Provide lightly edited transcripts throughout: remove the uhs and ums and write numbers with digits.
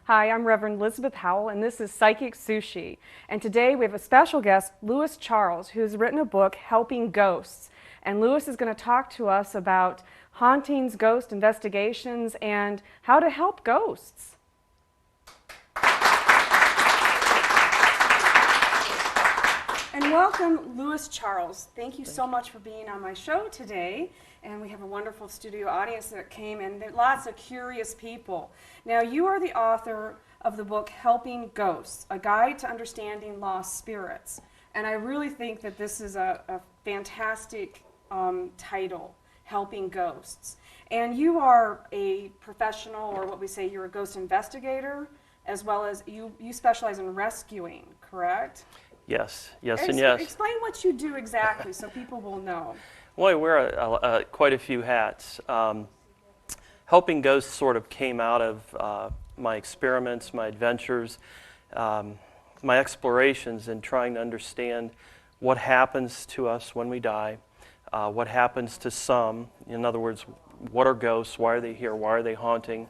Hi, I'm Reverend Elizabeth Howell, and this is Psychic Sushi. And today we have a special guest, Lewis Charles, who's written a book, Helping Ghosts. And Lewis is going to talk to us about hauntings, ghost investigations, and how to help ghosts. And welcome, Lewis Charles. Thank you so much for being on my show today. And we have a wonderful studio audience that came, and there are lots of curious people. Now, you are the author of the book Helping Ghosts, A Guide to Understanding Lost Spirits. And I really think that this is a fantastic title, Helping Ghosts. And you are a professional, or what we say, you're a ghost investigator, as well as you specialize in rescuing, correct? Yes, and yes. Explain what you do exactly so people will know. Well, I wear quite a few hats. Helping Ghosts sort of came out of my experiments, my adventures, my explorations in trying to understand what happens to us when we die, what happens to some. In other words, what are ghosts? Why are they here? Why are they haunting?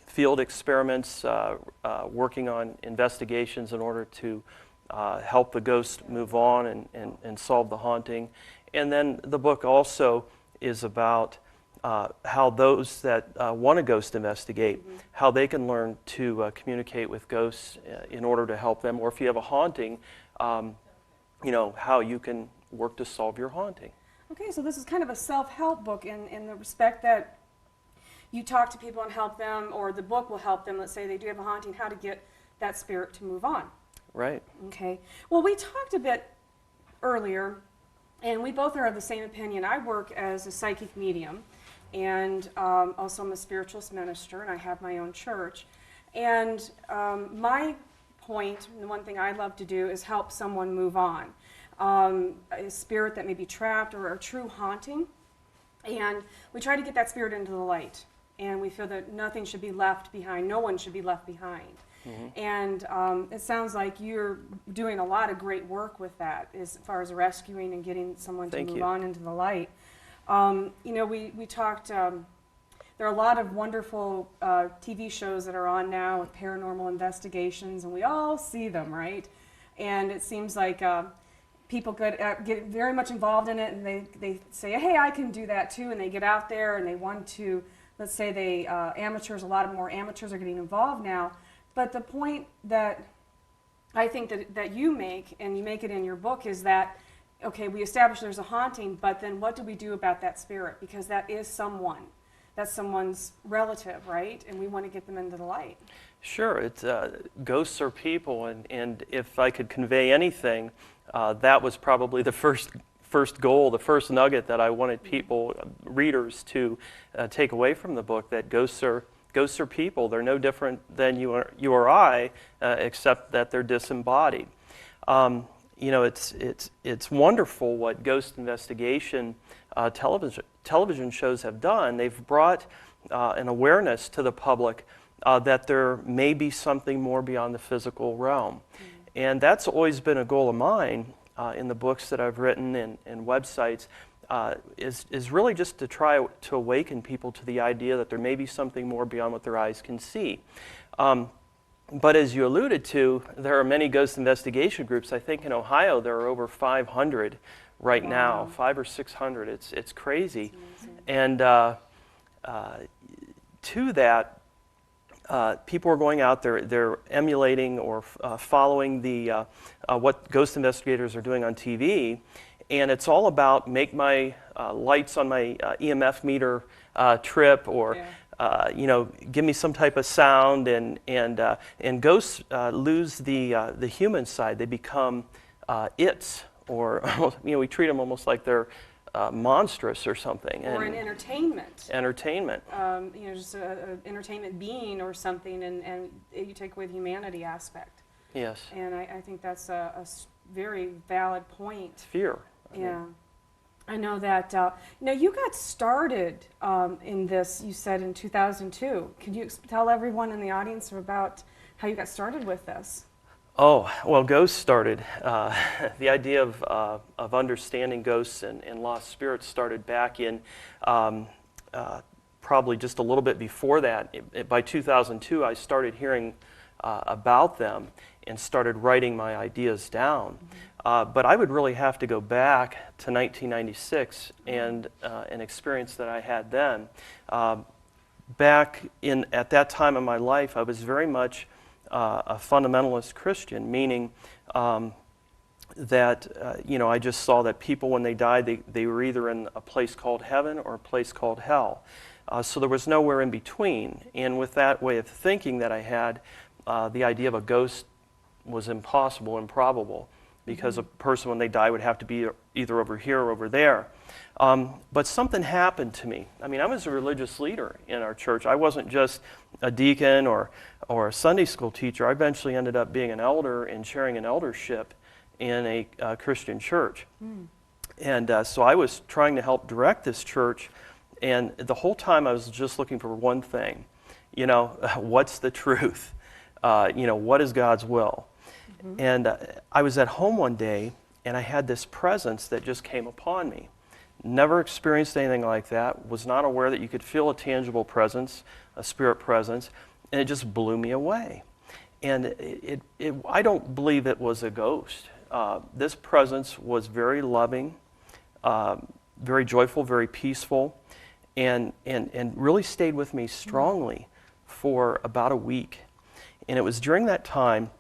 Field experiments, working on investigations in order to help the ghost move on and solve the haunting. And then the book also is about how those that want to ghost investigate, how they can learn to communicate with ghosts in order to help them, or if you have a haunting, how you can work to solve your haunting. Okay, so this is kind of a self-help book in the respect that you talk to people and help them, or the book will help them. Let's say they do have a haunting, how to get that spirit to move on. Right. Okay. Well, we talked a bit earlier, and we both are of the same opinion. I work as a psychic medium, and also I'm a spiritualist minister, and I have my own church. And my point, and the one thing I love to do, is help someone move on. A spirit that may be trapped or a true haunting. And we try to get that spirit into the light. And we feel that nothing should be left behind. No one should be left behind. Mm-hmm. And it sounds like you're doing a lot of great work with that as far as rescuing and getting someone to move on into the light. We talked, there are a lot of wonderful TV shows that are on now with paranormal investigations, and we all see them, right? And it seems like people get very much involved in it, and they say, hey, I can do that too, and they get out there and they want to, let's say amateurs, a lot of more amateurs are getting involved now. But the point that I think that you make, and you make it in your book, is that, okay, we establish there's a haunting, but then what do we do about that spirit? Because that is someone. That's someone's relative, right? And we want to get them into the light. Sure. It's ghosts are people, and if I could convey anything, that was probably the first goal, the first nugget that I wanted people, readers, to take away from the book, that ghosts are people. They're no different than you or I, except that they're disembodied. It's wonderful what ghost investigation television shows have done. They've brought an awareness to the public that there may be something more beyond the physical realm. Mm-hmm. And that's always been a goal of mine in the books that I've written and websites, is really just to try to awaken people to the idea that there may be something more beyond what their eyes can see. But as you alluded to, there are many ghost investigation groups. I think in Ohio there are over 500 right now, 500 or 600. It's crazy. And to that, people are going out there, they're emulating or following the what ghost investigators are doing on TV, and it's all about make my lights on my EMF meter trip, or give me some type of sound, and ghosts lose the human side. They become its, or we treat them almost like they're monstrous or something. Or an entertainment. Entertainment. Just an entertainment being or something, and you take away the humanity aspect. Yes. And I think that's a very valid point. Fear. Yeah. I know that, you got started in this, you said, in 2002. Could you tell everyone in the audience about how you got started with this? Oh, well, ghosts started. The idea of understanding ghosts and lost spirits started back in probably just a little bit before that. By 2002, I started hearing about them and started writing my ideas down. But I would really have to go back to 1996 and an experience that I had then. At that time in my life, I was very much a fundamentalist Christian, meaning that I just saw that people, when they died, they were either in a place called heaven or a place called hell. So there was nowhere in between. And with that way of thinking that I had, the idea of a ghost was impossible, improbable, because a person, when they die, would have to be either over here or over there. But something happened to me. I mean, I was a religious leader in our church. I wasn't just a deacon or a Sunday school teacher. I eventually ended up being an elder and sharing an eldership in a Christian church. And so I was trying to help direct this church, and the whole time I was just looking for one thing. What's the truth? What is God's will? And I was at home one day, and I had this presence that just came upon me. Never experienced anything like that, was not aware that you could feel a tangible presence, a spirit presence, and it just blew me away. And I don't believe it was a ghost. This presence was very loving, very joyful, very peaceful, and really stayed with me strongly for about a week. And it was during that time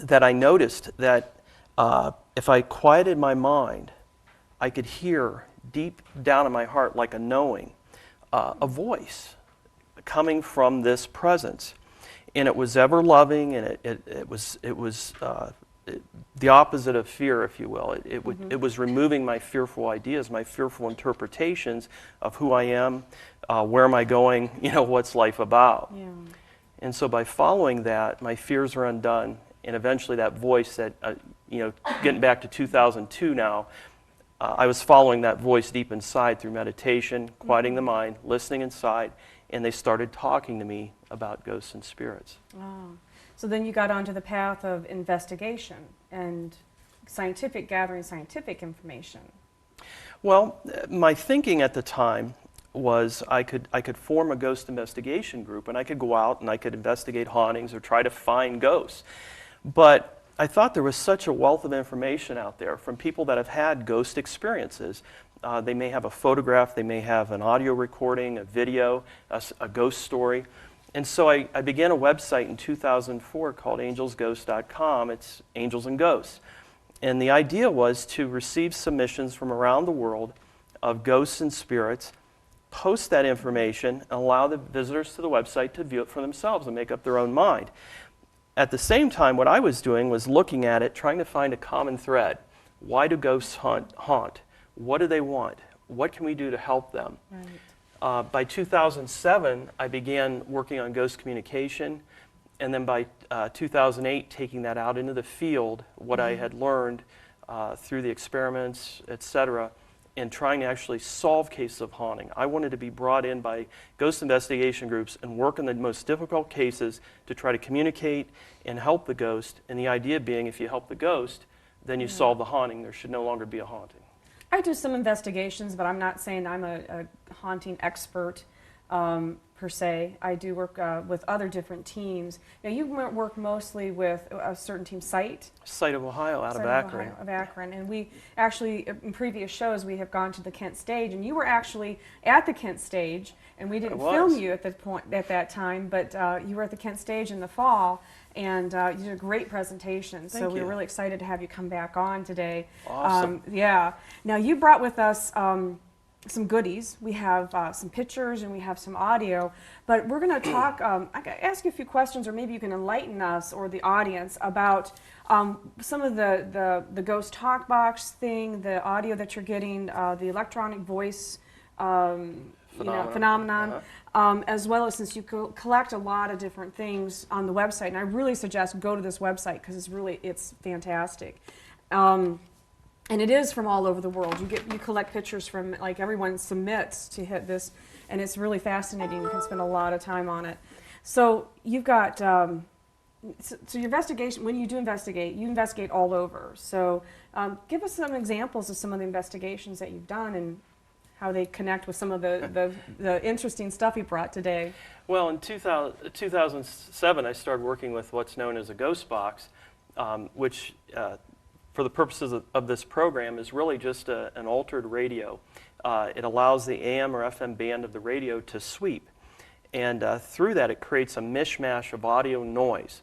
that I noticed that if I quieted my mind, I could hear deep down in my heart, like a knowing, a voice coming from this presence. And it was ever loving, and it was the opposite of fear, if you will. It was removing my fearful ideas, my fearful interpretations of who I am, where am I going, what's life about. Yeah. And so by following that, my fears are undone, and eventually that voice that, getting back to 2002 now, I was following that voice deep inside through meditation, quieting the mind, listening inside, and they started talking to me about ghosts and spirits. Oh. So then you got onto the path of investigation and gathering scientific information. Well, my thinking at the time was I could form a ghost investigation group, and I could go out and I could investigate hauntings or try to find ghosts. But I thought there was such a wealth of information out there from people that have had ghost experiences. They may have a photograph, they may have an audio recording, a video, a ghost story. And so I began a website in 2004 called angelsghosts.com. It's Angels and Ghosts. And the idea was to receive submissions from around the world of ghosts and spirits, post that information, and allow the visitors to the website to view it for themselves and make up their own mind. At the same time, what I was doing was looking at it, trying to find a common thread. Why do ghosts haunt? What do they want? What can we do to help them? Right. By 2007, I began working on ghost communication, and then by 2008, taking that out into the field, what I had learned through the experiments, etc., and trying to actually solve cases of haunting. I wanted to be brought in by ghost investigation groups and work on the most difficult cases to try to communicate and help the ghost, and the idea being if you help the ghost, then you solve the haunting. There should no longer be a haunting. I do some investigations, but I'm not saying I'm a haunting expert per se. I do work with other different teams. Now, you work mostly with a certain team, Site of Ohio, out of Akron. Of Akron. And we actually, in previous shows, we have gone to the Kent stage, and you were actually at the Kent stage, and we didn't film you at that time, but you were at the Kent stage in the fall, and you did a great presentation. So we're really excited to have you come back on today. Awesome. Yeah. Now, you brought with us some goodies. We have some pictures and we have some audio, but we're going to talk, I can ask you a few questions, or maybe you can enlighten us or the audience about some of the ghost talk box thing, the audio that you're getting, the electronic voice phenomenon, as well as, since you collect a lot of different things on the website, and I really suggest go to this website because it's fantastic. And it is from all over the world. You collect pictures from, like, everyone submits to hit this, and it's really fascinating. You can spend a lot of time on it. So you've got, so your investigation, when you do investigate, you investigate all over. So give us some examples of some of the investigations that you've done. And how they connect with some of the interesting stuff you brought today. Well, in 2007, I started working with what's known as a ghost box, which, for the purposes of this program, is really just an altered radio. It allows the AM or FM band of the radio to sweep. And through that, it creates a mishmash of audio noise.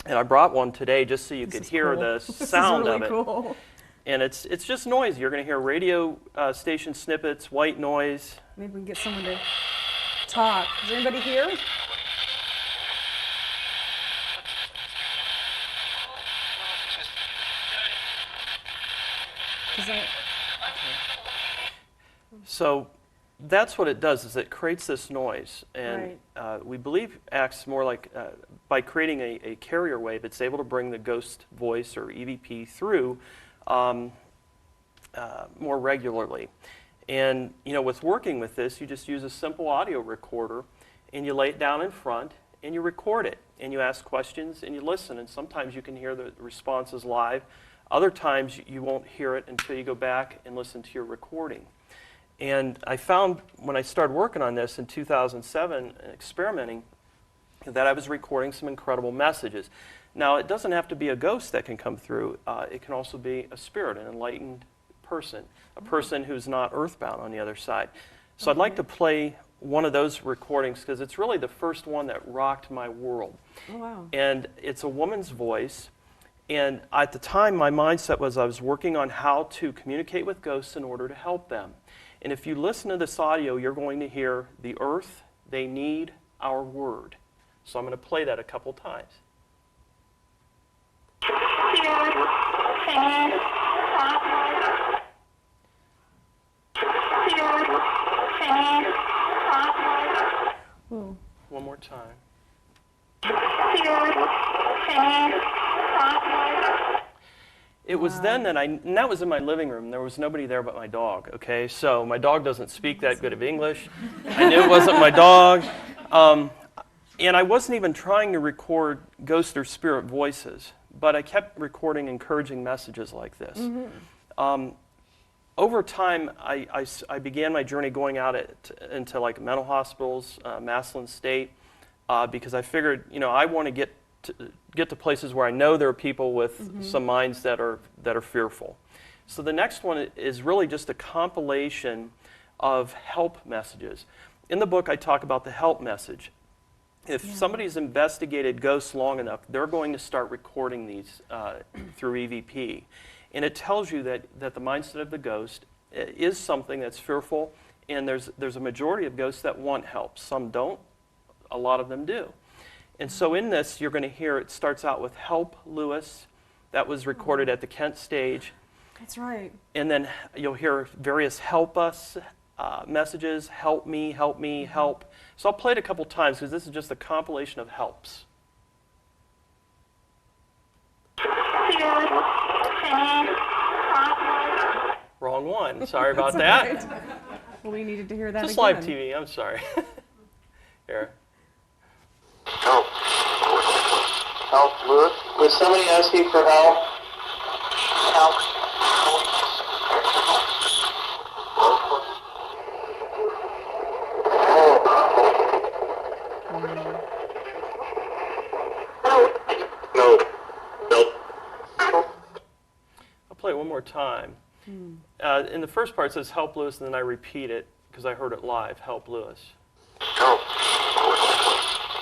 And I brought one today just so you could hear cool. the sound This is of really it. cool. And it's just noise. You're going to hear radio station snippets, white noise. Maybe we can get someone to talk. Is there anybody here? So that's what it does, is it creates this noise. And we believe acts more like, by creating a carrier wave, it's able to bring the ghost voice or EVP through more regularly. And with working with this, you just use a simple audio recorder and you lay it down in front and you record it. And you ask questions and you listen. And sometimes you can hear the responses live. Other times you won't hear it until you go back and listen to your recording. And I found when I started working on this in 2007, experimenting, that I was recording some incredible messages. Now, it doesn't have to be a ghost that can come through. It can also be a spirit, an enlightened person, a person who's not earthbound on the other side. So I'd like to play one of those recordings because it's really the first one that rocked my world. Oh, wow. And it's a woman's voice. And at the time, my mindset was I was working on how to communicate with ghosts in order to help them. And if you listen to this audio, you're going to hear the earth, they need our word. So I'm going to play that a couple times. Ooh. One more time. It was then that and that was in my living room. There was nobody there but my dog, okay? So my dog doesn't speak that good of English. I knew it wasn't my dog. And I wasn't even trying to record ghost or spirit voices, but I kept recording encouraging messages like this. Mm-hmm. Over time, I began my journey going out into like mental hospitals, Maslin State, because I figured, I want to get to places where I know there are people with some minds that are fearful. So the next one is really just a compilation of help messages. In the book, I talk about the help message. If somebody's investigated ghosts long enough, they're going to start recording these through EVP. And it tells you that the mindset of the ghost is something that's fearful, and there's a majority of ghosts that want help. Some don't, a lot of them do. And so in this, you're going to hear, it starts out with Help Lewis. That was recorded at the Kent stage. That's right. And then you'll hear various help us messages, help me, help. So I'll play it a couple times because this is just a compilation of helps. Wrong one. Sorry about that. Right. Well, we needed to hear that Just again. live TV. I'm sorry. Here. Help. Help, Lewis. Was somebody asking for help? Help. No. Nope. I'll play it one more time. In the first part it says help Lewis, and then I repeat it because I heard it live. Help Lewis. Help.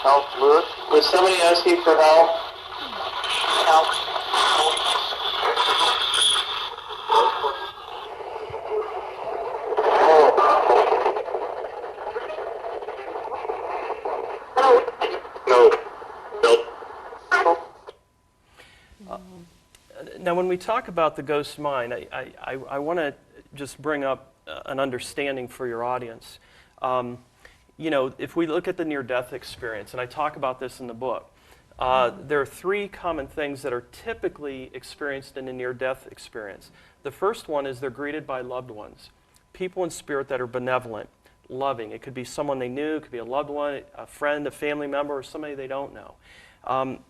Help, Lewis. Was somebody asking for help? Help. No. Nope. Now, when we talk about the ghost mind, I want to just bring up an understanding for your audience. If we look at the near-death experience, and I talk about this in the book, there are three common things that are typically experienced in a near-death experience. The first one is they're greeted by loved ones, people in spirit that are benevolent, loving. It could be someone they knew, it could be a loved one, a friend, a family member, or somebody they don't know.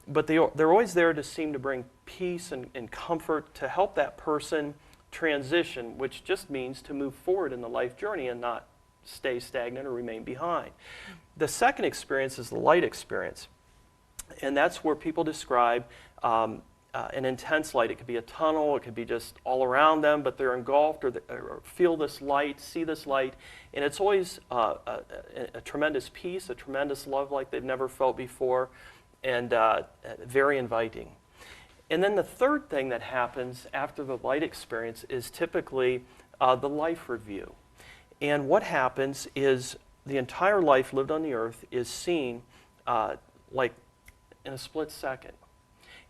But they're always there to seem to bring peace and comfort, to help that person transition, which just means to move forward in the life journey and not stay stagnant or remain behind. The second experience is the light experience. And that's where people describe an intense light. It could be a tunnel, it could be just all around them, but they're engulfed or feel this light, see this light. And it's always a tremendous peace, a tremendous love like they've never felt before, and very inviting. And then the third thing that happens after the light experience is typically the life review. And what happens is the entire life lived on the earth is seen like in a split second.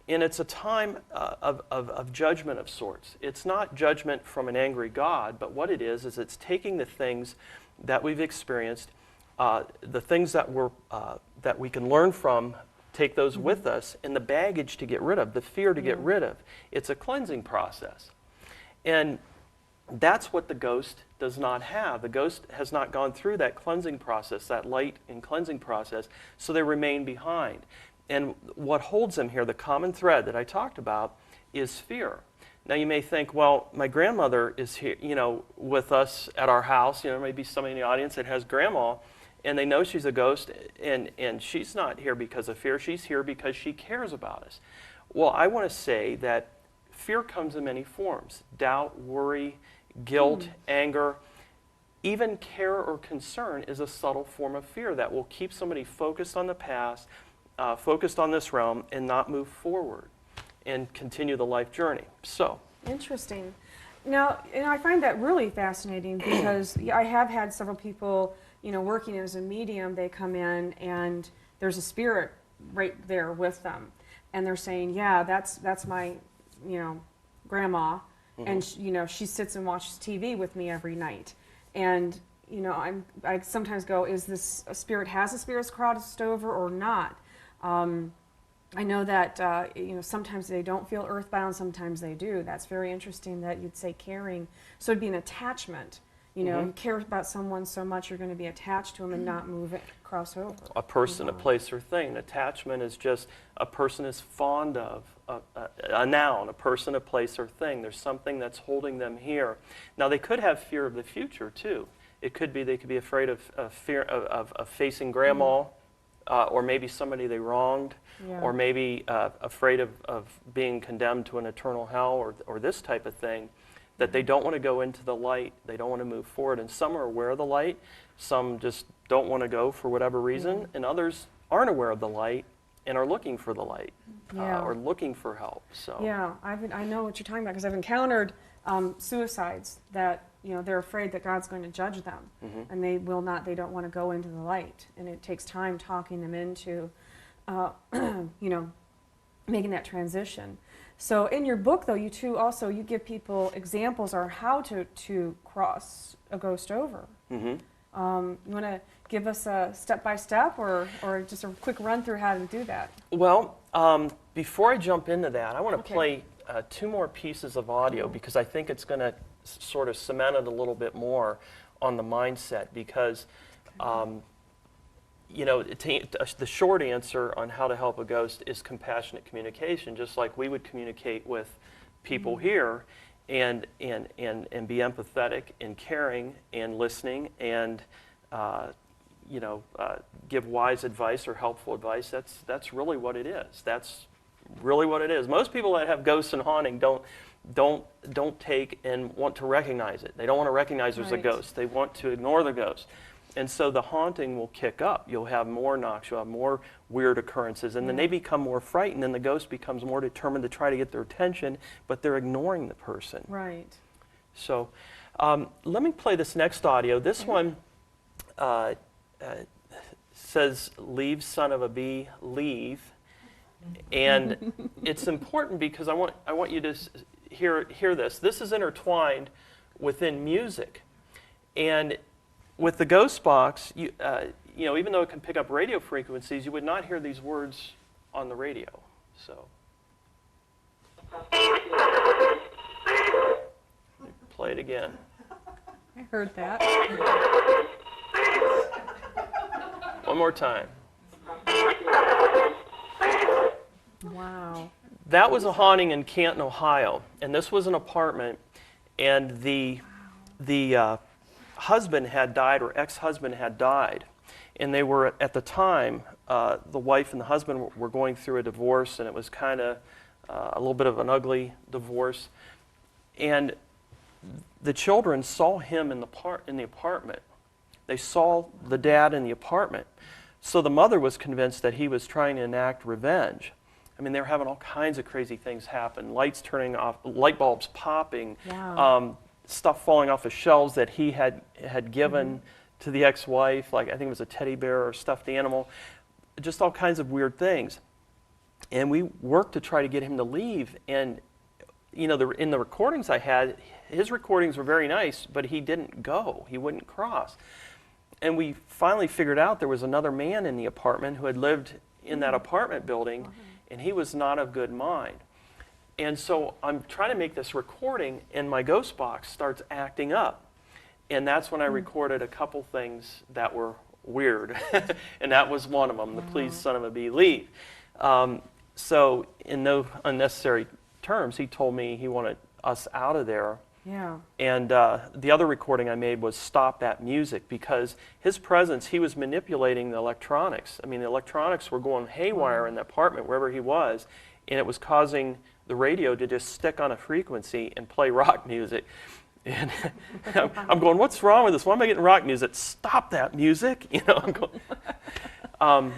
And it's a time of judgment of sorts. It's not judgment from an angry God, but what it is it's taking the things that we've experienced, the things that we can learn from, take those with us, and the baggage to get rid of, the fear to get rid of. It's a cleansing process. And that's what the ghost does not have. The ghost has not gone through that cleansing process, that light and cleansing process, so they remain behind. And what holds them here, the common thread that I talked about, is fear. Now you may think, well, my grandmother is here, with us at our house. Maybe somebody in the audience that has grandma, and they know she's a ghost, and she's not here because of fear. She's here because she cares about us. Well, I want to say that fear comes in many forms: doubt, worry, guilt, anger. Even care or concern is a subtle form of fear that will keep somebody focused on the past, focused on this realm, and not move forward and continue the life journey. So Interesting. Now, I find that really fascinating because I have had several people, working as a medium. They come in and there's a spirit right there with them, and they're saying, "Yeah, that's my, grandma," and she sits and watches TV with me every night, and I sometimes go, "Is this a spirit? Has a spirit crossed over or not?" I know that sometimes they don't feel earthbound, sometimes they do. That's very interesting that you'd say caring. So it'd be an attachment. You care about someone so much you're going to be attached to them and not move it, cross over. a person, a place, or thing. Attachment is just a person is fond of, a noun, a person, a place, or thing. There's something that's holding them here. Now they could have fear of the future too. It could be they could be afraid of fear of facing grandma, or maybe somebody they wronged, or maybe afraid of being condemned to an eternal hell, or this type of thing, that they don't want to go into the light, they don't want to move forward. And some are aware of the light, some just don't want to go for whatever reason, and others aren't aware of the light and are looking for the light, or looking for help. So yeah, I know what you're talking about because I've encountered suicides that they're afraid that God's going to judge them, and they don't want to go into the light, and it takes time talking them into making that transition. So in your book, though, you give people examples on how to cross a ghost over. You want to give us a step-by-step or just a quick run through how to do that? Well, before I jump into that, I want to play two more pieces of audio because I think it's going to sort of cement it a little bit more on the mindset because, the short answer on how to help a ghost is compassionate communication, just like we would communicate with people here and be empathetic and caring and listening and give wise advice or helpful advice. That's really what it is. That's really what it is. Most people that have ghosts and haunting don't take and want to recognize it. They don't want to recognize there's a ghost. They want to ignore the ghost. And so the haunting will kick up. You'll have more knocks, you'll have more weird occurrences, and then they become more frightened, and the ghost becomes more determined to try to get their attention, but they're ignoring the person. Right. So let me play this next audio. This one says, "Leave, son of a bee, leave." And it's important because I want you to hear this. This is intertwined within music. And with the ghost box, even though it can pick up radio frequencies, you would not hear these words on the radio. So, play it again. I heard that. One more time. Wow. That was a haunting in Canton, Ohio, and this was an apartment. And the husband had died, or ex-husband had died, and they were, at the time, the wife and the husband were going through a divorce, and it was kind of a little bit of an ugly divorce. And the children saw him in the apartment. They saw the dad in the apartment. So the mother was convinced that he was trying to enact revenge. I mean, they were having all kinds of crazy things happen. Lights turning off, light bulbs popping, Wow. stuff falling off the shelves that he had given to the ex-wife, like I think it was a teddy bear or stuffed animal, just all kinds of weird things. And we worked to try to get him to leave. And you know, in the recordings I had, his recordings were very nice, but he didn't go. He wouldn't cross. And we finally figured out there was another man in the apartment who had lived in that apartment building, and he was not of good mind. And so I'm trying to make this recording, and my ghost box starts acting up. And that's when I recorded a couple things that were weird. And that was one of them, the please son of a bee leave. So in no unnecessary terms, he told me he wanted us out of there. Yeah. And the other recording I made was stop that music, because his presence, he was manipulating the electronics. I mean, the electronics were going haywire in the apartment wherever he was, and it was causing the radio to just stick on a frequency and play rock music. And I'm going, what's wrong with this? Why am I getting rock music? Stop that music! You know, I'm going.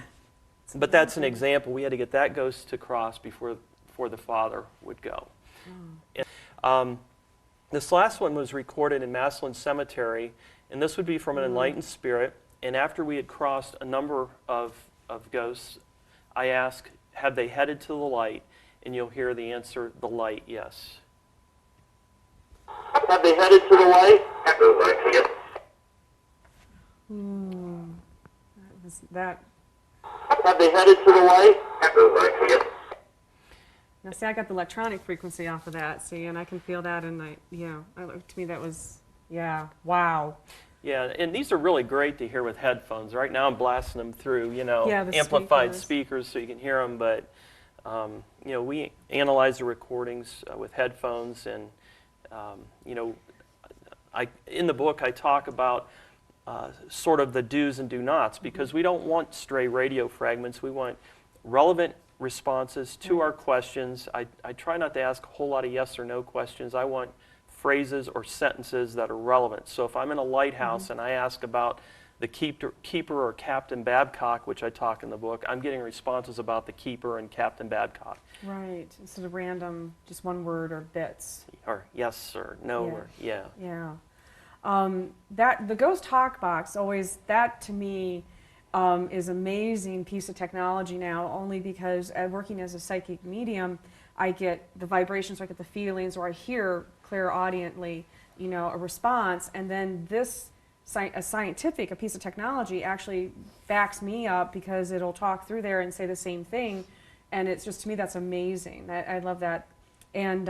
But that's an example. We had to get that ghost to cross before the father would go. And, this last one was recorded in Massillon Cemetery, and this would be from an enlightened spirit. And after we had crossed a number of ghosts, I asked, have they headed to the light? And you'll hear the answer, the light, yes. Have they headed to the light? Yes. That. Have they headed to the light? Yes. Now, see, I got the electronic frequency off of that, see, and I can feel that, and to me that was, wow. Yeah, and these are really great to hear with headphones. Right now I'm blasting them through, the amplified speakers so you can hear them, but, we analyze the recordings with headphones, and, in the book I talk about sort of the do's and do nots, because we don't want stray radio fragments. We want relevant responses to our questions. I try not to ask a whole lot of yes or no questions. I want phrases or sentences that are relevant. So if I'm in a lighthouse and I ask about the keeper or Captain Babcock, which I talk in the book, I'm getting responses about the keeper and Captain Babcock. Right, instead of random, just one word or bits. Or yes or no or yeah. Yeah. The ghost talk box, always, that to me is an amazing piece of technology now, only because working as a psychic medium, I get the vibrations, or I get the feelings, or I hear clairaudiently, a response, and then this a piece of technology actually backs me up, because it'll talk through there and say the same thing, and it's just, to me, that's amazing. I love that. And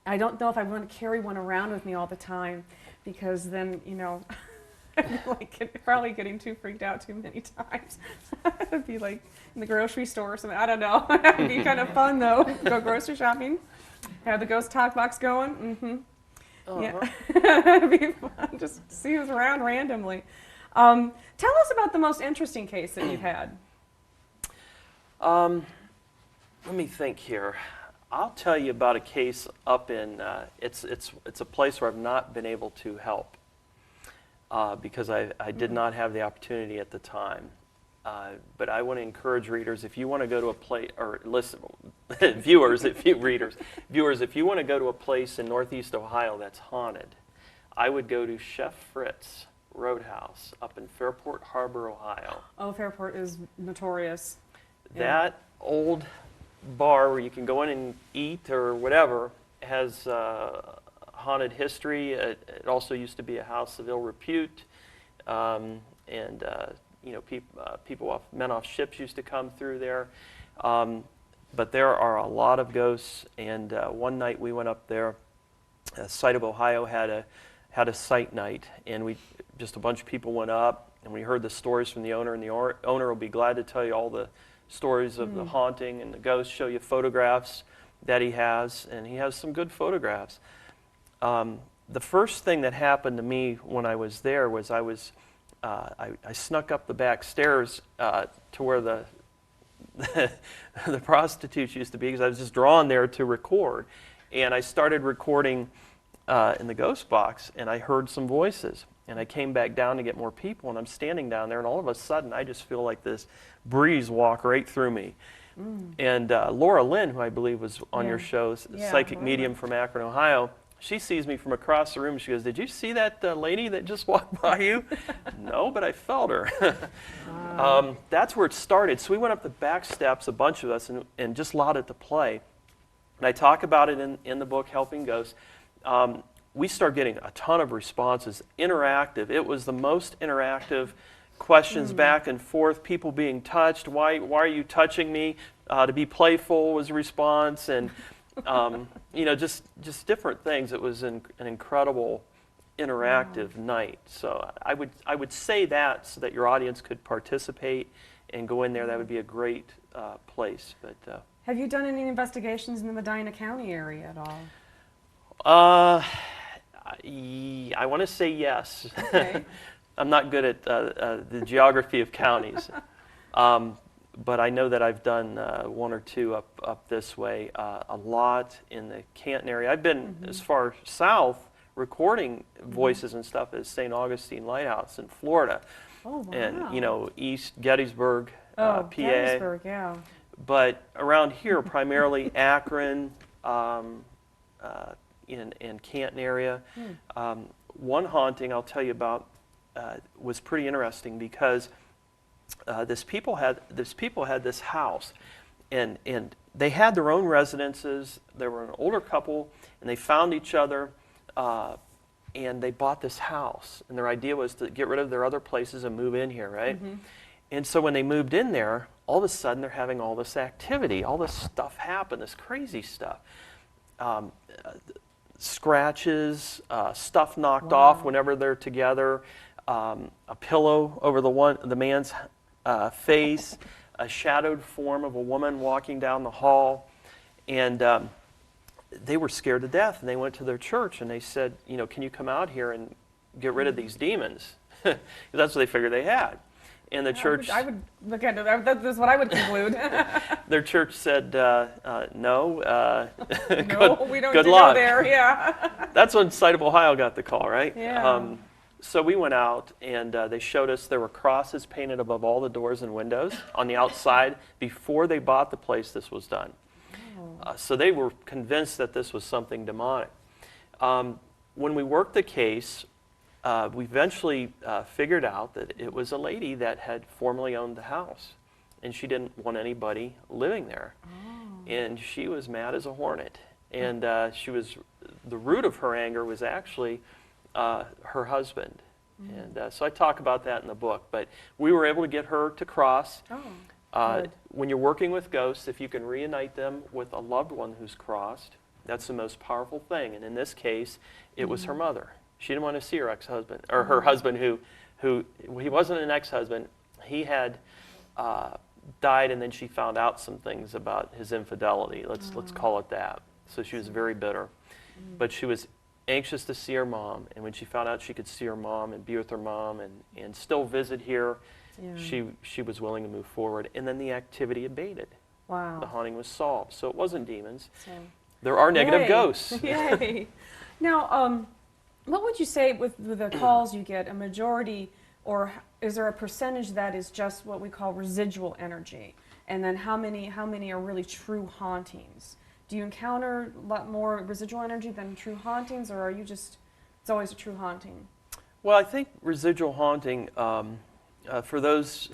I don't know if I want to carry one around with me all the time, because then, I'd be probably getting too freaked out too many times. It'd be like in the grocery store or something. I don't know. It'd be kind of fun though. Go grocery shopping, have the ghost talk box going. Yeah, it'd be fun. Just see who's around randomly. Tell us about the most interesting case that you've had. Let me think here. I'll tell you about a case up in. It's a place where I've not been able to help. Because I did not have the opportunity at the time. But I want to encourage readers, if you want to go to a place, or listen, viewers, if you want to go to a place in Northeast Ohio that's haunted, I would go to Chef Fritz Roadhouse up in Fairport Harbor, Ohio. Oh, Fairport is notorious. That old bar where you can go in and eat or whatever has haunted history. It also used to be a house of ill repute, men off ships used to come through there. But there are a lot of ghosts, and one night we went up there. Sight of Ohio had a sight night, and just a bunch of people went up, and we heard the stories from the owner, and the owner will be glad to tell you all the stories of the haunting and the ghosts, show you photographs that he has, and he has some good photographs. the first thing that happened to me when I was there was I snuck up the back stairs to where the the prostitutes used to be, because I was just drawn there to record. And I started recording in the ghost box, and I heard some voices. And I came back down to get more people, and I'm standing down there, and all of a sudden I just feel like this breeze walk right through me. And Laura Lynn, who I believe was on your show, psychic medium from Akron, Ohio, she sees me from across the room. She goes, "Did you see that lady that just walked by you?" "No, but I felt her." That's where it started. So we went up the back steps, a bunch of us, and just allowed it to play. And I talk about it in the book, Helping Ghosts. We start getting a ton of responses, interactive. It was the most interactive, questions back and forth, people being touched. Why are you touching me? To be playful was a response, and just different things. It was an incredible interactive night. So I would say that so that your audience could participate and go in there. That would be a great place. But Have you done any investigations in the Medina County area at all? I want to say yes. Okay. I'm not good at the geography of counties, but I know that I've done one or two up this way. A lot in the Canton area. I've been as far south recording voices and stuff as St. Augustine Lighthouse in Florida. Oh, wow. And East Gettysburg, PA. Gettysburg, yeah. But around here, primarily Akron, in Canton area. One haunting I'll tell you about was pretty interesting, because this people had this house, and they had their own residences. They were an older couple, and they found each other, and they bought this house. And their idea was to get rid of their other places and move in here, right? And so when they moved in there, all of a sudden they're having all this activity, all this stuff happen, this crazy stuff. Scratches, stuff knocked off whenever they're together, a pillow over the man's face, a shadowed form of a woman walking down the hall, and they were scared to death. And they went to their church and they said, "Can you come out here and get rid of these demons?" That's what they figured they had. And the church... I would look at it. That's what I would conclude. Their church said, "No, No, we don't good go luck." there, yeah. That's when Sight of Ohio got the call, right? Yeah. So we went out, and they showed us there were crosses painted above all the doors and windows on the outside. Before they bought the place, this was done. So they were convinced that this was something demonic. When we worked the case, we eventually figured out that it was a lady that had formerly owned the house, and she didn't want anybody living there. And she was mad as a hornet. And the root of her anger was actually her husband. And so I talk about that in the book. But we were able to get her to cross. When you're working with ghosts, if you can reunite them with a loved one who's crossed, that's the most powerful thing. And in this case, it was her mother. She didn't want to see her ex-husband, or her husband, who he wasn't an ex-husband. He had died, and then she found out some things about his infidelity. Let's call it that. So she was very bitter, but she was anxious to see her mom. And when she found out she could see her mom and be with her mom and still visit here, she was willing to move forward. And then the activity abated. Wow. The haunting was solved. So it wasn't demons. There are negative ghosts. Yay. Now, what would you say with the calls you get, a majority, or is there a percentage that is just what we call residual energy? And then how many are really true hauntings? Do you encounter a lot more residual energy than true hauntings, or are you just, it's always a true haunting? Well, I think residual haunting, for those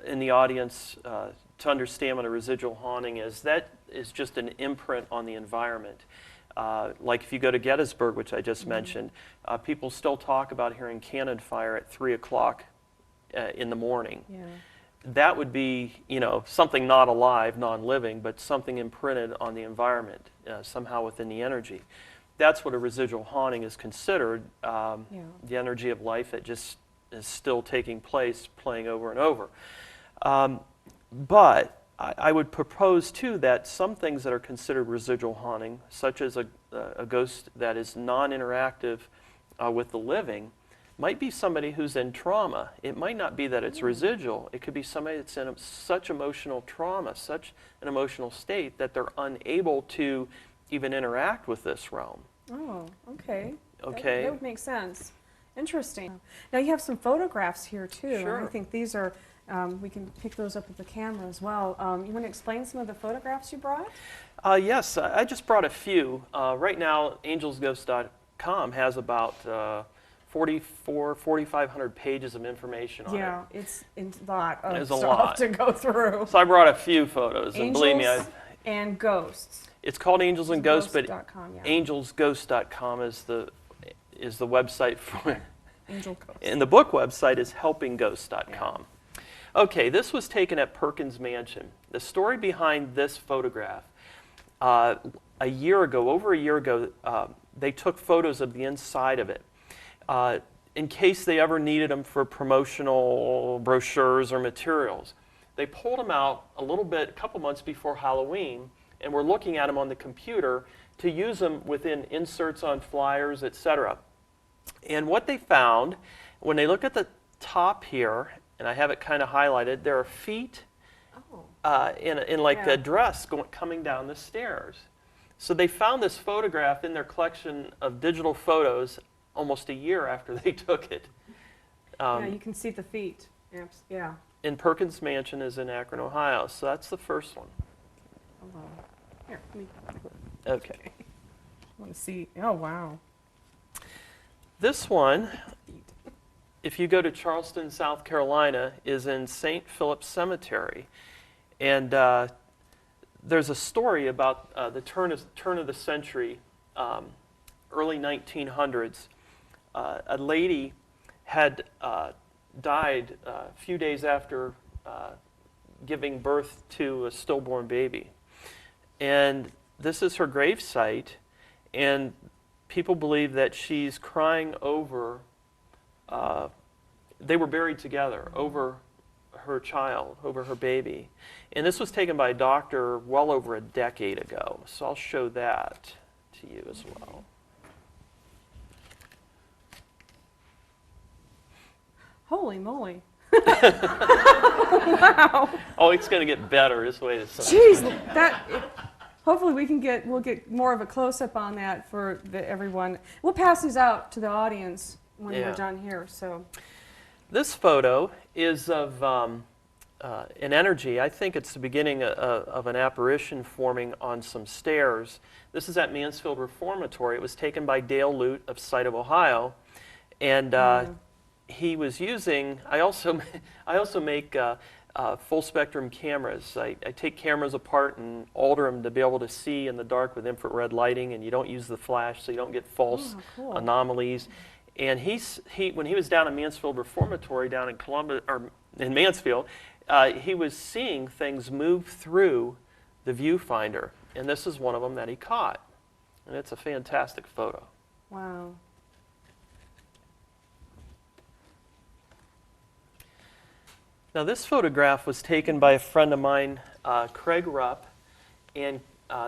in the audience to understand what a residual haunting is, that is just an imprint on the environment. Like if you go to Gettysburg, which I just mentioned, people still talk about hearing cannon fire at 3 o'clock in the morning. That would be, something not alive, non-living, but something imprinted on the environment, somehow within the energy. That's what a residual haunting is considered, the energy of life that just is still taking place, playing over and over. But I would propose, too, that some things that are considered residual haunting, such as a ghost that is non-interactive with the living, might be somebody who's in trauma. It might not be that it's residual. It could be somebody that's in such emotional trauma, such an emotional state that they're unable to even interact with this realm. Oh, okay. Okay. That would make sense. Interesting. Now you have some photographs here too. And Sure. I think these are, we can pick those up with the camera as well. You want to explain some of the photographs you brought? Yes, I just brought a few. Right now, angelsghost.com has about 4,500 pages of information on Yeah, it. it's a lot of There's a stuff lot. to go through. So I brought a few photos, and believe me, Angels and ghosts. it's called Angels and Ghosts, but Ghosts.com, yeah. angelsghost.com is the website for it. Angel Ghosts. And the book website is helpingghosts.com. Okay, this was taken at Perkins Mansion. The story behind this photograph, over a year ago, they took photos of the inside of it in case they ever needed them for promotional brochures or materials. They pulled them out a couple months before Halloween, and were looking at them on the computer to use them within inserts on flyers, etc. And what they found, when they look at the top here, and I have it kind of highlighted, there are feet in like Yeah. a dress coming down the stairs. So they found this photograph in their collection of digital photos almost a year after they took it. Yeah, you can see the feet. Yeah. And Perkins Mansion is in Akron, Ohio. So that's the first one. Hello. Here, let me Okay. want to see. Oh, wow. This one, if you go to Charleston, South Carolina, is in St. Philip's Cemetery. And there's a story about the turn of the century, early 1900s. A lady had died a few days after giving birth to a stillborn baby. And this is her gravesite, and people believe that she's crying over, they were buried together, over her child, over her baby. And this was taken by a doctor well over a decade ago. So I'll show that to you as well. Holy moly. Oh, it's going to get better. Just wait a second. Jeez, hopefully we'll get more of a close-up on that for everyone. We'll pass these out to the audience when Yeah. we're done here. So This photo is of an energy. I think it's the beginning of an apparition forming on some stairs. This is at Mansfield Reformatory. It was taken by Dale Lute of Site of Ohio. And he was using, I also make full spectrum cameras. I take cameras apart and alter them to be able to see in the dark with infrared lighting, and you don't use the flash so you don't get false cool. anomalies. And when he was down at Mansfield Reformatory down in Columbus, or in Mansfield, he was seeing things move through the viewfinder, and this is one of them that he caught. And it's a fantastic photo. wow. Now this photograph was taken by a friend of mine, Craig Rupp, and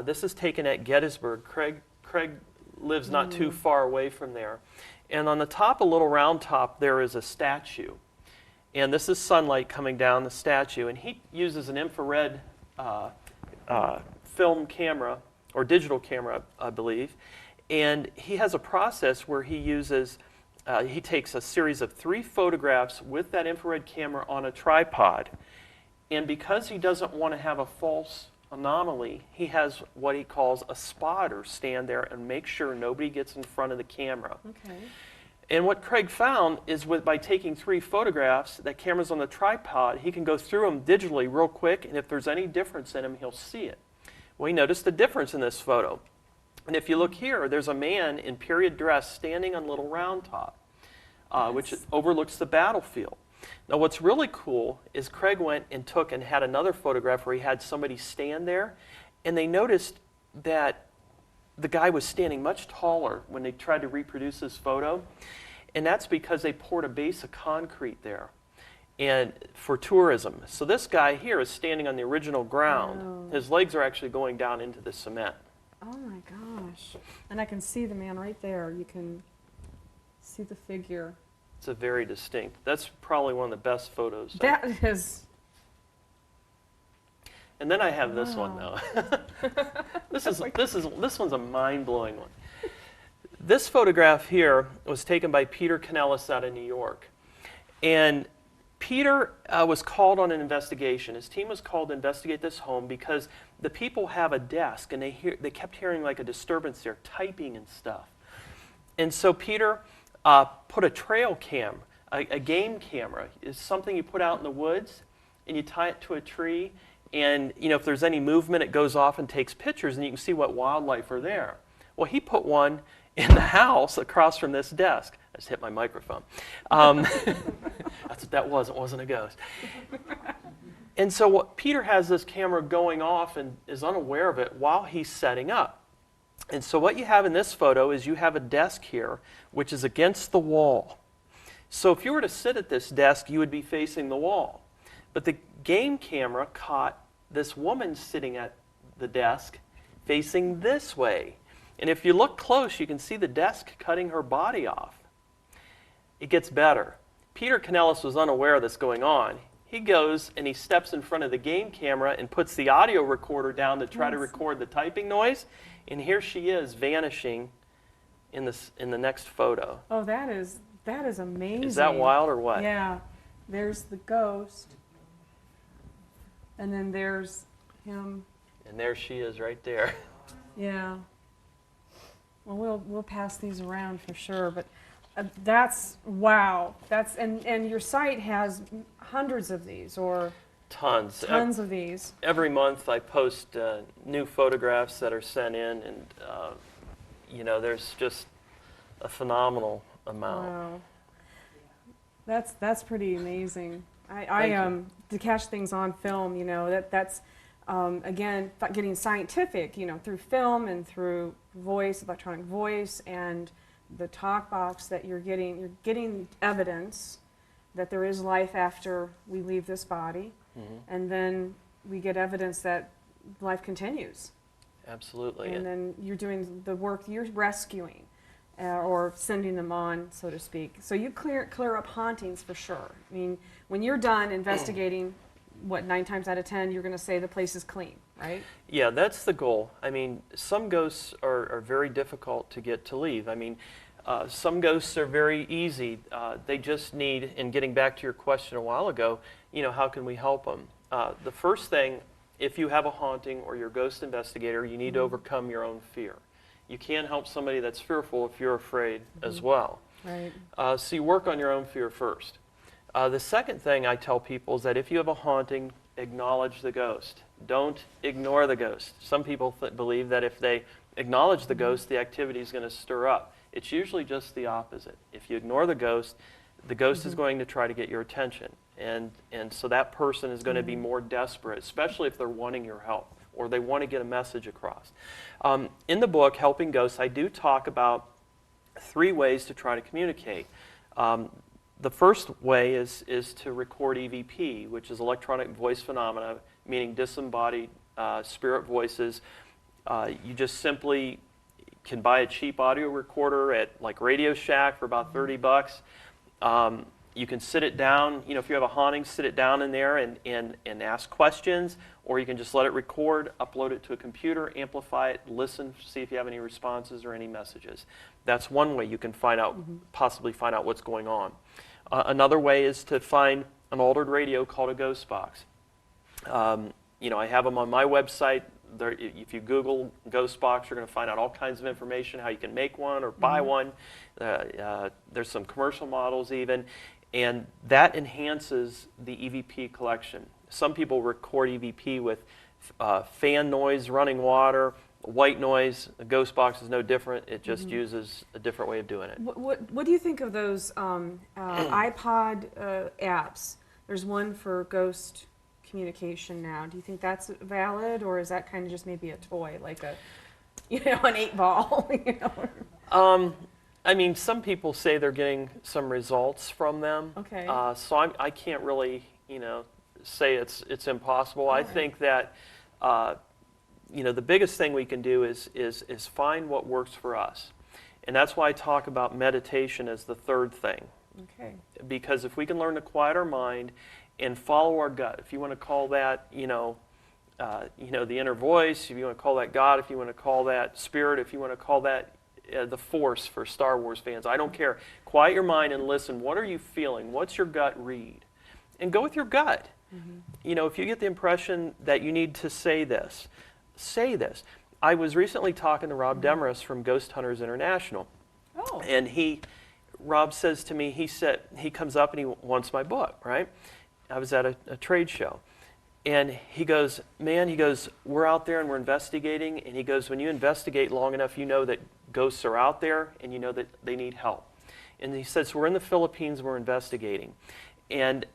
this is taken at Gettysburg. Craig lives not too far away from there. And on the top, a little round top, there is a statue. And this is sunlight coming down the statue. And he uses an infrared film camera, or digital camera, I believe. And he has a process where he uses, he takes a series of 3 photographs with that infrared camera on a tripod. And because he doesn't want to have a false anomaly, he has what he calls a spotter stand there and make sure nobody gets in front of the camera. Okay. And what Craig found is by taking 3 photographs, that camera's on the tripod, he can go through them digitally real quick, and if there's any difference in them, he'll see it. Well, he noticed a difference in this photo. And if you look here, there's a man in period dress standing on Little Round Top, which overlooks the battlefield. Now, what's really cool is Craig went and had another photograph where he had somebody stand there, and they noticed that the guy was standing much taller when they tried to reproduce this photo, and that's because they poured a base of concrete there and for tourism. So this guy here is standing on the original ground. Oh. His legs are actually going down into the cement. Oh my gosh. And I can see the man right there. You can see the figure. It's a very distinct. That's probably one of the best photos. That is. And then I have this one Wow. though. This one's a mind-blowing one. This photograph here was taken by Peter Canellis out of New York. And Peter was called on an investigation. His team was called to investigate this home because the people have a desk and they kept hearing like a disturbance there, typing and stuff. And so Peter put a trail cam, a game camera. It's something you put out in the woods and you tie it to a tree. And if there's any movement, it goes off and takes pictures and you can see what wildlife are there. Well, he put one in the house across from this desk. I just hit my microphone. That's what that was. It wasn't a ghost. And so Peter has this camera going off and is unaware of it while he's setting up. And so what you have in this photo is you have a desk here, which is against the wall. So if you were to sit at this desk, you would be facing the wall. But the game camera caught this woman sitting at the desk facing this way. And if you look close, you can see the desk cutting her body off. It gets better. Peter Canellis was unaware of this going on. He goes and he steps in front of the game camera and puts the audio recorder down to try to record the typing noise. And here she is vanishing in the next photo. Oh, that is amazing. Is that wild or what? Yeah. There's the ghost. And then there's him. And there she is right there. Yeah. Well, we'll pass these around for sure, but that's wow. That's and your site has hundreds of these or Tons of these. Every month I post new photographs that are sent in, and there's just a phenomenal amount. Wow. That's pretty amazing. Thank you. To catch things on film, that's again getting scientific, through film and through voice, electronic voice, and the talk box that you're getting evidence that there is life after we leave this body, and then we get evidence that life continues. Absolutely. And then you're doing the work, you're rescuing or sending them on, so to speak. So you clear up hauntings for sure. I mean, when you're done investigating, 9 times out of 10, you're going to say the place is clean, right? Yeah, that's the goal. I mean, some ghosts are very difficult to get to leave. I mean, some ghosts are very easy. They just need, and getting back to your question a while ago, how can we help them? The first thing, if you have a haunting or you're a ghost investigator, you need to overcome your own fear. You can't help somebody that's fearful if you're afraid as well. Right. So you work on your own fear first. The second thing I tell people is that if you have a haunting, acknowledge the ghost. Don't ignore the ghost. Some people believe that if they acknowledge the ghost, the activity is going to stir up. It's usually just the opposite. If you ignore the ghost is going to try to get your attention. And so that person is going to be more desperate, especially if they're wanting your help or they want to get a message across. In the book, Helping Ghosts, I do talk about 3 ways to try to communicate. The first way is to record EVP, which is electronic voice phenomena, meaning disembodied spirit voices. You just simply can buy a cheap audio recorder at like Radio Shack for about $30. You can sit it down, if you have a haunting, sit it down in there and ask questions, or you can just let it record, upload it to a computer, amplify it, listen, see if you have any responses or any messages. That's one way you can possibly find out what's going on. Another way is to find an altered radio called a ghost box. I have them on my website. If you Google ghost box, you're going to find out all kinds of information, how you can make one or buy one. There's some commercial models even, and that enhances the EVP collection. Some people record EVP with fan noise, running water, white noise. A ghost box is no different. It just uses a different way of doing it. What do you think of those iPod apps? There's one for ghost communication now. Do you think that's valid, or is that kind of just maybe a toy, like an 8-ball? I mean, some people say they're getting some results from them. Okay. So I can't really, say it's impossible. I think that, the biggest thing we can do is find what works for us. And that's why I talk about meditation as the third thing. Okay. Because if we can learn to quiet our mind and follow our gut, if you want to call that, the inner voice, if you want to call that God, if you want to call that spirit, if you want to call that the Force for Star Wars fans, I don't care. Quiet your mind and listen. What are you feeling? What's your gut read? And go with your gut. If you get the impression that you need to say this, say this. I was recently talking to Rob Demarest from Ghost Hunters International. Oh. And Rob says to me, he comes up and he wants my book, right? I was at a trade show. And he goes, we're out there and we're investigating. And he goes, when you investigate long enough, you know that ghosts are out there and you know that they need help. And he says, we're in the Philippines, we're investigating. And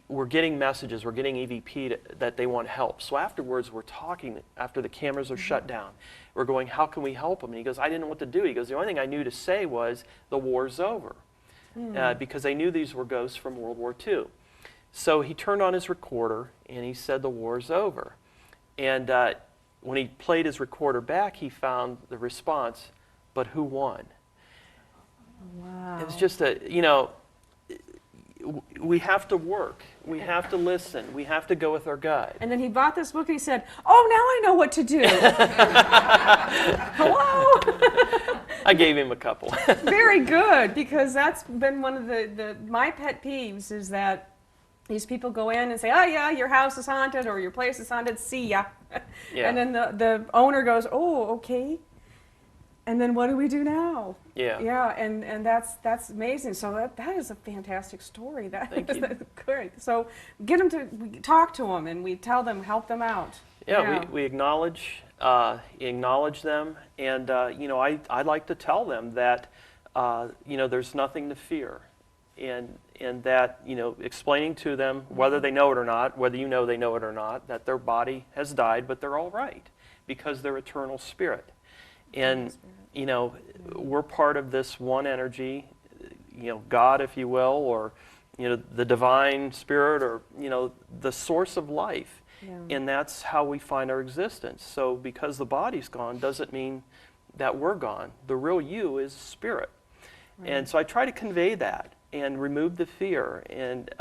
we're getting messages, we're getting EVP that they want help. So afterwards, we're talking, after the cameras are shut down, we're going, how can we help them? And he goes, I didn't know what to do. He goes, the only thing I knew to say was, the war's over. Because I knew these were ghosts from World War II. So he turned on his recorder and he said, the war's over. And when he played his recorder back, he found the response, but who won? Wow. It was just we have to work. We have to listen. We have to go with our gut. And then he bought this book and he said, oh, now I know what to do. Hello? I gave him a couple. Very good, because that's been one of my pet peeves is that these people go in and say, oh, yeah, your house is haunted or your place is haunted, see ya. Yeah. And then the owner goes, oh, okay. And then what do we do now? Yeah. Yeah, and that's amazing. So that is a fantastic story. Thank you. Great. So we talk to them and we tell them, help them out. Yeah, we acknowledge them, and I like to tell them that there's nothing to fear, and that explaining to them whether they know it or not, whether they know it or not, that their body has died, but they're all right because they're eternal spirit. And we're part of this one energy, God, if you will, or the divine spirit, or the source of life. Yeah. And that's how we find our existence. So because the body's gone doesn't mean that we're gone. The real you is spirit. Right. And so I try to convey that and remove the fear and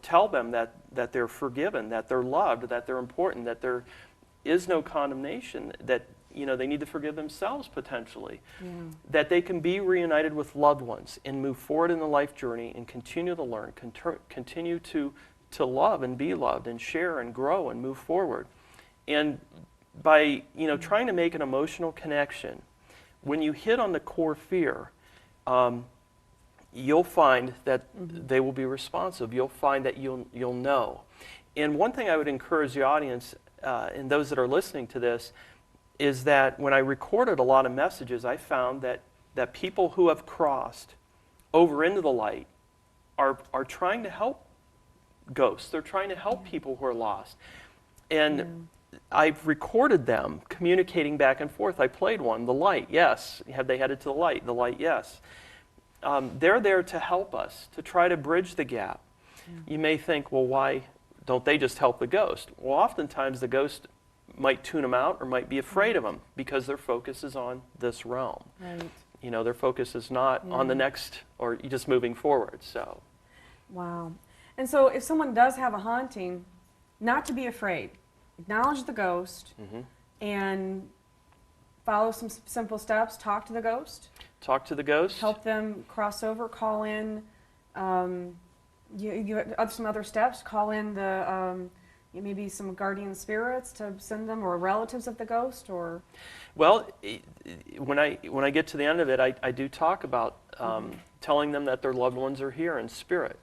tell them that they're forgiven, that they're loved, that they're important, that there is no condemnation, that they need to forgive themselves potentially, that they can be reunited with loved ones and move forward in the life journey and continue to learn, continue to love and be loved and share and grow and move forward. And by trying to make an emotional connection, when you hit on the core fear, you'll find that they will be responsive. You'll find that you'll know. And one thing I would encourage the audience and those that are listening to this is that when I recorded a lot of messages, I found that people who have crossed over into the light are trying to help ghosts. They're trying to help people who are lost. And I've recorded them communicating back and forth. I played one, the light, yes. Have they headed to the light? The light, yes. They're there to help us, to try to bridge the gap. You may think, well, why don't they just help the ghost? Well, oftentimes the ghost might tune them out or might be afraid of them because their focus is on this realm. Right. Their focus is not on the next or just moving forward. So. Wow. And so if someone does have a haunting, not to be afraid. Acknowledge the ghost and follow some simple steps. Talk to the ghost. Talk to the ghost. Help them cross over. Call in. You have some other steps. Call in maybe some guardian spirits to send them, or relatives of the ghost, or. Well, when I get to the end of it, I do talk about telling them that their loved ones are here in spirit,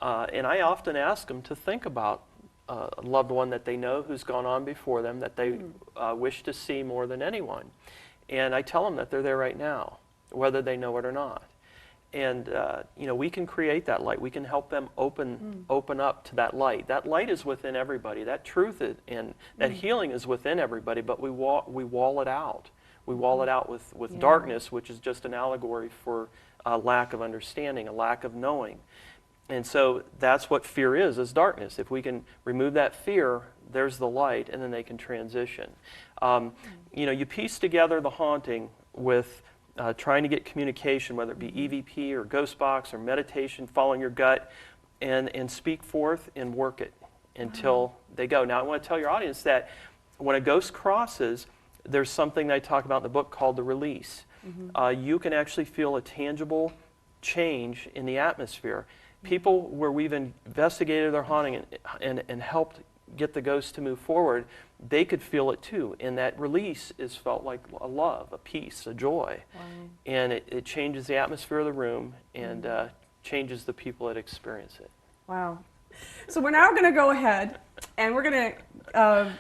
and I often ask them to think about a loved one that they know who's gone on before them that they wish to see more than anyone, and I tell them that they're there right now, whether they know it or not. And we can create that light. We can help them open up to that light. That light is within everybody. That truth and that healing is within everybody. But we wall it out. We wall it out with darkness, which is just an allegory for a lack of understanding, a lack of knowing. And so that's what fear is darkness. If we can remove that fear, there's the light, and then they can transition. You piece together the haunting with trying to get communication, whether it be EVP or ghost box or meditation, following your gut, and speak forth and work it until they go. Now, I want to tell your audience that when a ghost crosses, there's something that I talk about in the book called the release. You can actually feel a tangible change in the atmosphere. People where we've investigated their haunting and helped get the ghost to move forward, they could feel it too. And that release is felt like a love, a peace, a joy. Wow. And it changes the atmosphere of the room and changes the people that experience it. Wow. So we're now going to go ahead and we're going to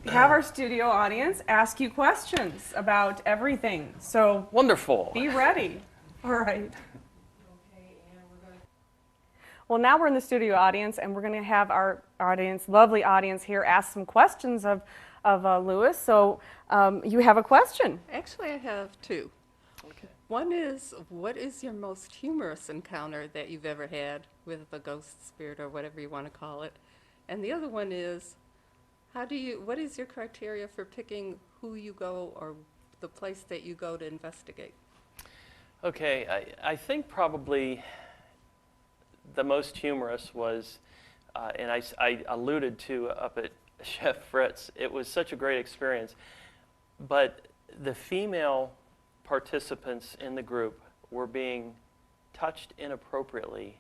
have our studio audience ask you questions about everything. So wonderful. Be ready. All right. Well, now we're in the studio audience, and we're going to have our audience, lovely audience here, ask some questions of Lewis. So you have a question. Actually, I have two. Okay. One is, what is your most humorous encounter that you've ever had with a ghost spirit or whatever you want to call it? And the other one is, what is your criteria for picking who you go or the place that you go to investigate? Okay, I think probably the most humorous was, and I alluded to up at Chef Fritz, it was such a great experience, but the female participants in the group were being touched inappropriately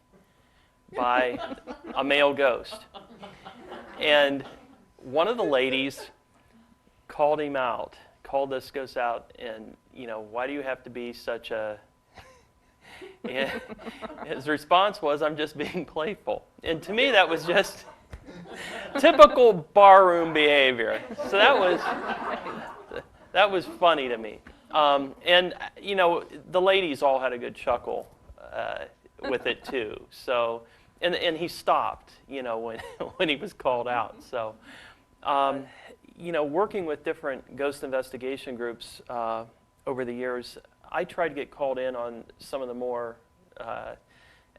by a male ghost. And one of the ladies called this ghost out, and, why do you have to be such a... And his response was, I'm just being playful. And to me, that was just typical barroom behavior. So that was funny to me. And, the ladies all had a good chuckle with it, too. So, and he stopped, when he was called out. So, working with different ghost investigation groups over the years, I tried to get called in on some of the more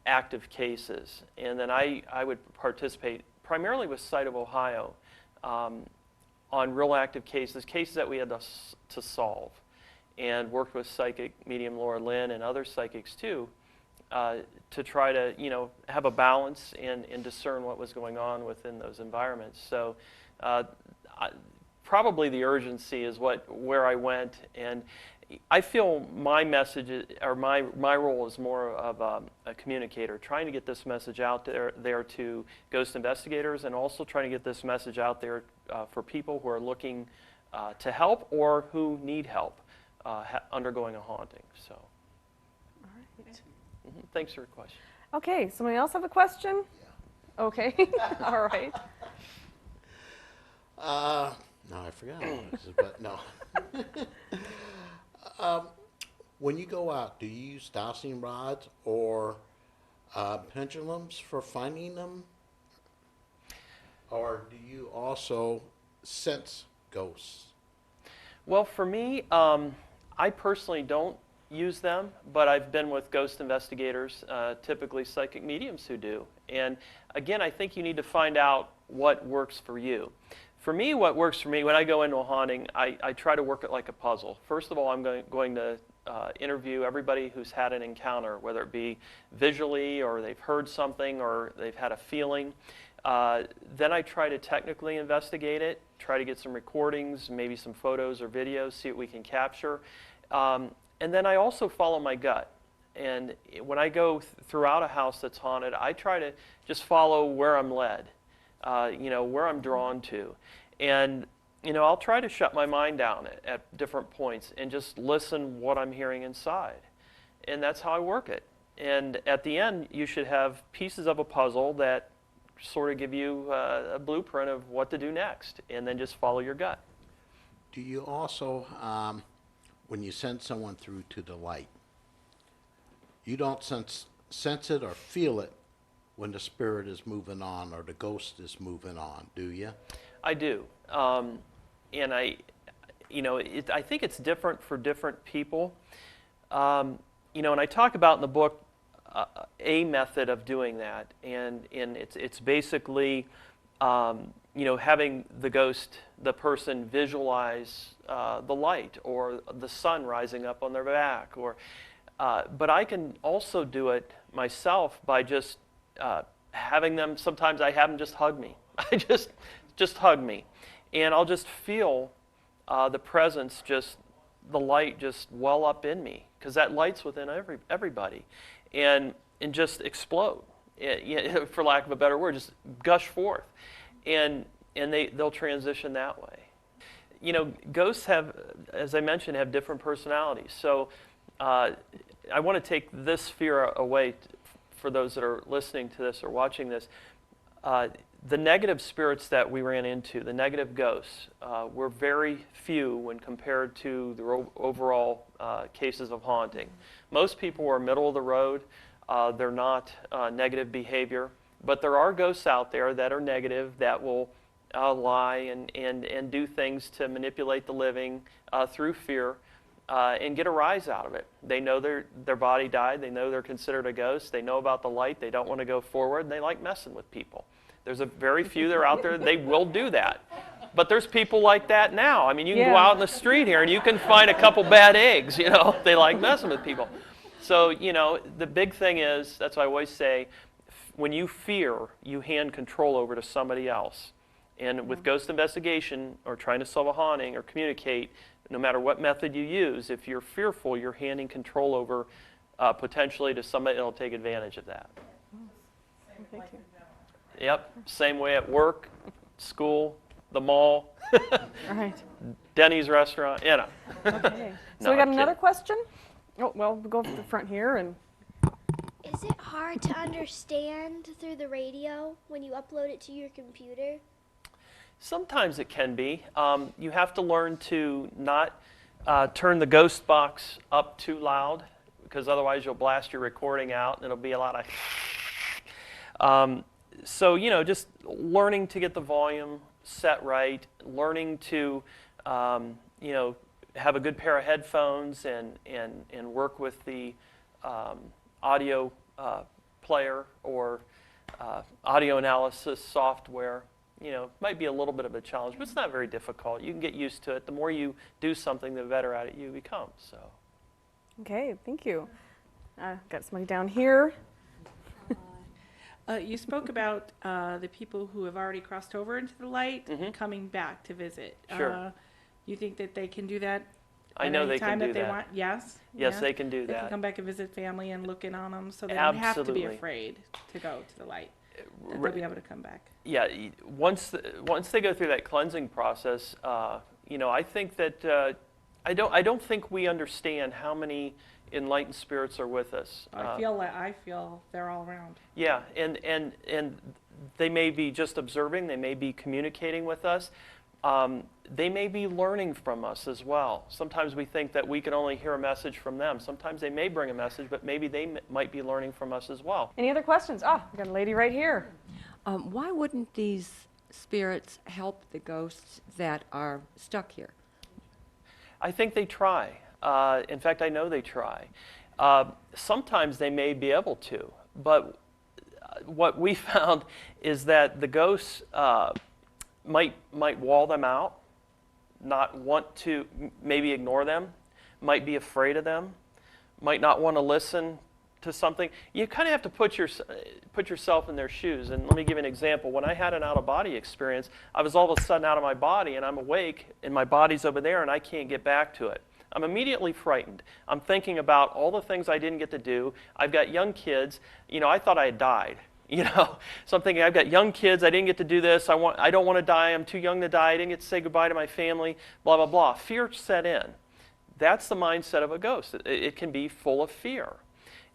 active cases, and then I would participate primarily with Site of Ohio on real active cases that we had to solve, and worked with psychic medium Laura Lynn and other psychics too to try to have a balance and discern what was going on within those environments. So probably the urgency is where I went, and I feel my message, or my role is more of a communicator, trying to get this message out there to ghost investigators, and also trying to get this message out there for people who are looking to help or who need help undergoing a haunting. So, all right. Thanks for your question. Okay, somebody else have a question? Yeah. Okay, all right. No, I forgot, but no. When you go out, do you use dowsing rods or pendulums for finding them? Or do you also sense ghosts? Well, for me, I personally don't use them, but I've been with ghost investigators, typically psychic mediums who do. And again, I think you need to find out what works for you. For me, what works for me, when I go into a haunting, I try to work it like a puzzle. First of all, I'm going to interview everybody who's had an encounter, whether it be visually or they've heard something or they've had a feeling. Then I try to technically investigate it, try to get some recordings, maybe some photos or videos, see what we can capture. And then I also follow my gut. And when I go throughout a house that's haunted, I try to just follow where I'm led. Where I'm drawn to. And, I'll try to shut my mind down at different points and just listen what I'm hearing inside. And that's how I work it. And at the end, you should have pieces of a puzzle that sort of give you a blueprint of what to do next, and then just follow your gut. Do you also, when you send someone through to the light, you don't sense it or feel it when the spirit is moving on or the ghost is moving on, do you? I do. And I think it's different for different people. And I talk about in the book a method of doing that, and it's basically having the ghost, the person visualize the light or the sun rising up on their back, but I can also do it myself by just having them. Sometimes I have them just hug me. I just hug me, and I'll just feel the presence, the light just well up in me, because that light's within everybody, and just explode, for lack of a better word, just gush forth, and they'll transition that way. Ghosts have, as I mentioned, have different personalities. So I want to take this fear away for those that are listening to this or watching this. The negative spirits that we ran into, the negative ghosts, were very few when compared to the overall cases of haunting. Most people were middle of the road. They're not negative behavior. But there are ghosts out there that are negative, that will lie and do things to manipulate the living through fear and get a rise out of it. They know their body died. They know they're considered a ghost. They know about the light. They don't want to go forward. And they like messing with people. There's a very few that are out there, they will do that. But there's people like that now. I mean, you can go out in the street here and you can find a couple bad eggs, They like messing with people. So, the big thing is, that's what I always say, when you fear, you hand control over to somebody else. And with ghost investigation or trying to solve a haunting or communicate, no matter what method you use, if you're fearful, you're handing control over potentially to somebody that will take advantage of that. Thank you. Yep, same way at work, school, the mall, Right. Denny's restaurant, Okay. So No, we got I'm another kidding. question? Oh, well, we'll go to the front here. And Is it hard to understand through the radio when you upload it to your computer? Sometimes it can be. You have to learn to not turn the ghost box up too loud, because otherwise you'll blast your recording out and it'll be a lot of so, just learning to get the volume set right, learning to, have a good pair of headphones and work with the audio player or audio analysis software. Might be a little bit of a challenge, but it's not very difficult. You can get used to it. The more you do something, the better at it you become. So. okay, thank you. Got somebody down here. You spoke about the people who have already crossed over into the light coming back to visit. Sure. You think that they can do that? I at know any they can time do that they that. want? Yes. Yes, Yeah? they can do They that. can come back and visit family and look in on them, so they don't have to be Absolutely. afraid to go to the light. That Re- they'll be able to come back. Yeah, once they go through that cleansing process, I think that I don't think we understand how many enlightened spirits are with us. I feel they're all around. Yeah, and they may be just observing. They may be communicating with us. They may be learning from us as well. Sometimes we think that we can only hear a message from them. Sometimes they may bring a message, but maybe they might be learning from us as well. Any other questions? We got a lady right here. Why wouldn't these spirits help the ghosts that are stuck here? I think they try. In fact, I know they try. Sometimes they may be able to, but what we found is that the ghosts might wall them out, not want to, maybe ignore them, might be afraid of them, might not want to listen to something. You kind of have to put yourself in their shoes. And let me give you an example. When I had an out-of-body experience, I was all of a sudden out of my body, and I'm awake, and my body's over there, and I can't get back to it. I'm immediately frightened. I'm thinking about all the things I didn't get to do. I've got young kids. I thought I had died. So I'm thinking, I've got young kids. I didn't get to do this. I don't want to die. I'm too young to die. I didn't get to say goodbye to my family. Blah blah blah. Fear set in. That's the mindset of a ghost. It can be full of fear.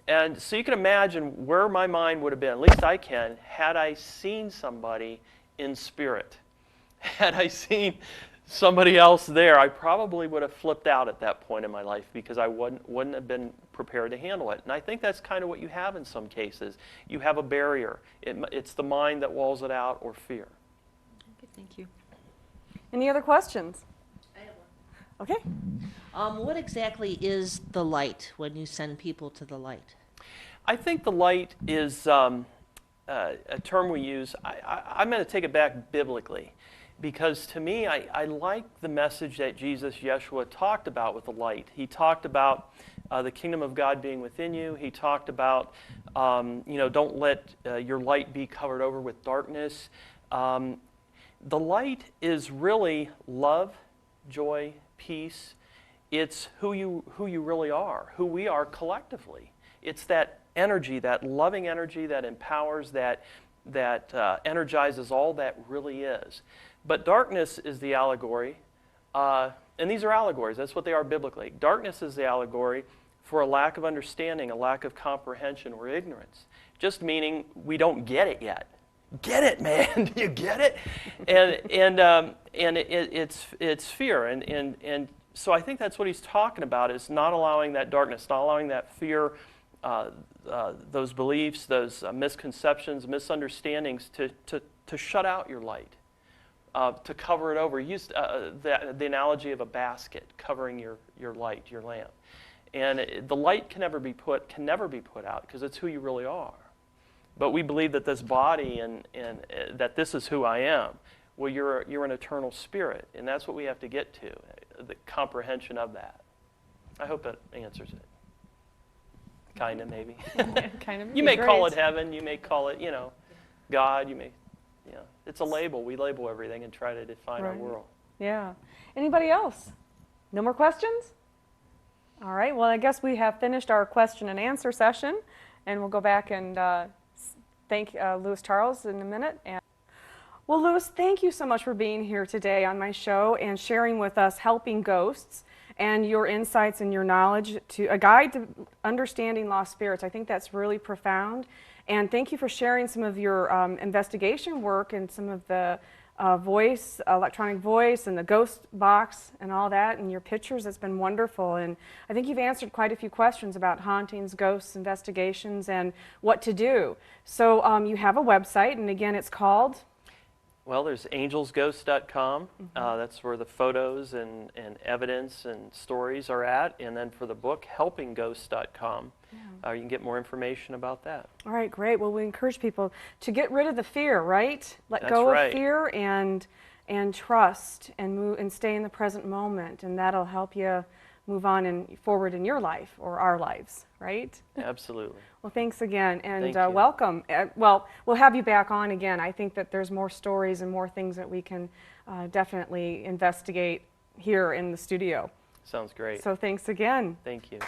And so you can imagine where my mind would have been, at least I can, had I seen somebody in spirit. Had I seen somebody else there, I probably would have flipped out at that point in my life because I wouldn't have been prepared to handle it. And I think that's kind of what you have in some cases. You have a barrier. It's the mind that walls it out, or fear. Okay, thank you. Any other questions? I have one. Okay. What exactly is the light when you send people to the light? I think the light is a term we use. I'm going to take it back biblically, because to me, I like the message that Jesus, Yeshua, talked about with the light. He talked about the kingdom of God being within you. He talked about, don't let your light be covered over with darkness. The light is really love, joy, peace. It's who you really are, who we are collectively. It's that energy, that loving energy that empowers, that energizes all that really is. But darkness is the allegory, and these are allegories. That's what they are biblically. Darkness is the allegory for a lack of understanding, a lack of comprehension, or ignorance. Just meaning we don't get it yet. Get it, man! Do you get it? And it's fear, and so I think that's what he's talking about, is not allowing that darkness, not allowing that fear, those beliefs, those misconceptions, misunderstandings to shut out your light, to cover it over. Use the analogy of a basket covering your light, your lamp, and the light can never be put out because it's who you really are. But we believe that this body and that this is who I am. Well, you're an eternal spirit, and that's what we have to get to, the comprehension of that. I hope that answers it. Kind of, maybe. Kind of. You may call it heaven. You may call it, God. You may, it's a label. We label everything and try to define our world. Yeah. Anybody else? No more questions? All right. Well, I guess we have finished our question and answer session, and we'll go back and thank Louis Charles in a minute. Well, Louis, thank you so much for being here today on my show and sharing with us Helping Ghosts and your insights and your knowledge to a guide to understanding lost spirits. I think that's really profound. And thank you for sharing some of your investigation work and some of the electronic voice and the ghost box and all that, and your pictures. It's been wonderful. And I think you've answered quite a few questions about hauntings, ghosts, investigations, and what to do. So you have a website, and again, it's called? Well, there's angelsghost.com. That's where the photos and evidence and stories are at. And then for the book, helpingghosts.com. You can get more information about that. All right, great. Well, we encourage people to get rid of the fear, right? Let go of fear and trust and move and stay in the present moment, and that'll help you move on and forward in your life or our lives, right? Absolutely. Well, thanks again, and Thank you. welcome. Well, we'll have you back on again. I think that there's more stories and more things that we can definitely investigate here in the studio. Sounds great. So thanks again. Thank you.